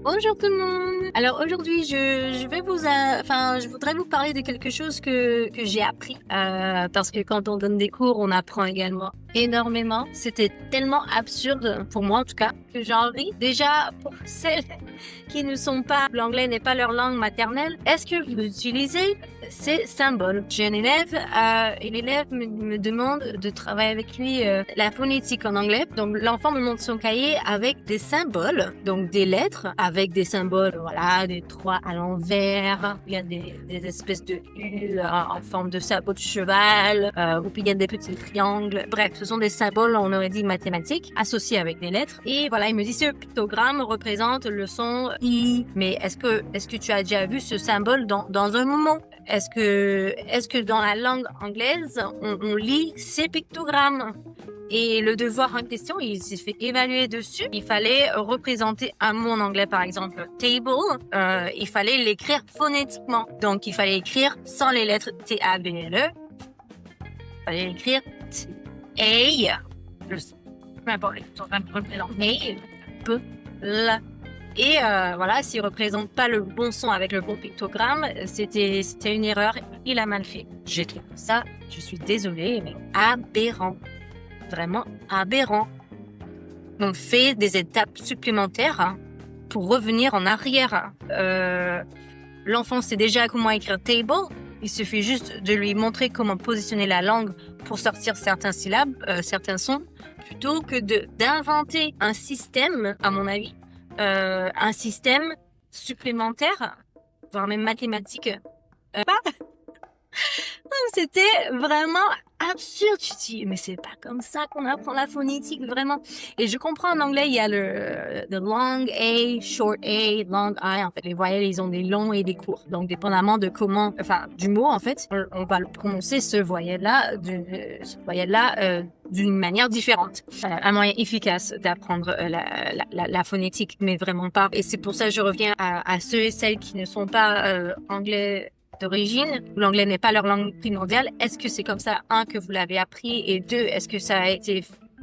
Bonjour tout le monde. Alors aujourd'hui, je voudrais vous parler de quelque chose que j'ai appris parce que quand on donne des cours, on apprend également énormément. C'était tellement absurde pour moi en tout cas que j'en ris. Déjà pour celles qui ne sont pas, l'anglais n'est pas leur langue maternelle. Est-ce que vous utilisez ces symboles? J'ai un élève et l'élève me demande de travailler avec lui la phonétique en anglais. Donc l'enfant me montre son cahier avec des symboles, donc des lettres avec des symboles, voilà, des 3 à l'envers. Il y a des espèces de U en forme de sabot de cheval, ou puis il y a des petits triangles. Bref, ce sont des symboles, on aurait dit mathématiques, associés avec des lettres. Et voilà, il me dit ce pictogramme représente le son I. Mais est-ce que tu as déjà vu ce symbole dans un moment? Est-ce que dans la langue anglaise, on lit ces pictogrammes? Et le devoir en question, il s'est fait évaluer dessus. Il fallait représenter un mot en anglais, par exemple table. Il fallait l'écrire phonétiquement. Donc, il fallait écrire sans les lettres T-A-B-L-E. Il fallait écrire T-A. Peu importe, ils sont en train de représenter P-L. Et voilà, s'il représente pas le bon son avec le bon pictogramme, c'était une erreur. Il a mal fait. J'ai trouvé ça, je suis désolée, mais aberrant. Vraiment aberrant. On fait des étapes supplémentaires pour revenir en arrière. L'enfant sait déjà comment écrire table. Il suffit juste de lui montrer comment positionner la langue pour sortir certains syllabes, certains sons, plutôt que d'inventer un système, à mon avis, un système supplémentaire, voire même mathématique. C'était vraiment absurde. Je dis, mais c'est pas comme ça qu'on apprend la phonétique, vraiment. Et je comprends en anglais, il y a le long A, short A, long I. En fait, les voyelles, ils ont des longs et des courts. Donc, dépendamment de du mot, en fait, on va le prononcer, ce voyelle-là, d'une manière différente. Un moyen efficace d'apprendre la phonétique, mais vraiment pas. Et c'est pour ça que je reviens à ceux et celles qui ne sont pas anglais d'origine, où l'anglais n'est pas leur langue primordiale. Est-ce que c'est comme ça, un, que vous l'avez appris, et deux, est-ce que ça a été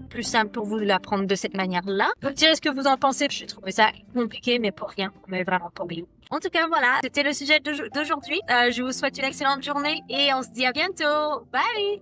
plus simple pour vous de l'apprendre de cette manière-là? Vous me direz ce que vous en pensez. Je trouvais ça compliqué, mais pour rien. Mais vraiment pour rien. En tout cas, voilà, c'était le sujet d'aujourd'hui. Je vous souhaite une excellente journée et on se dit à bientôt. Bye!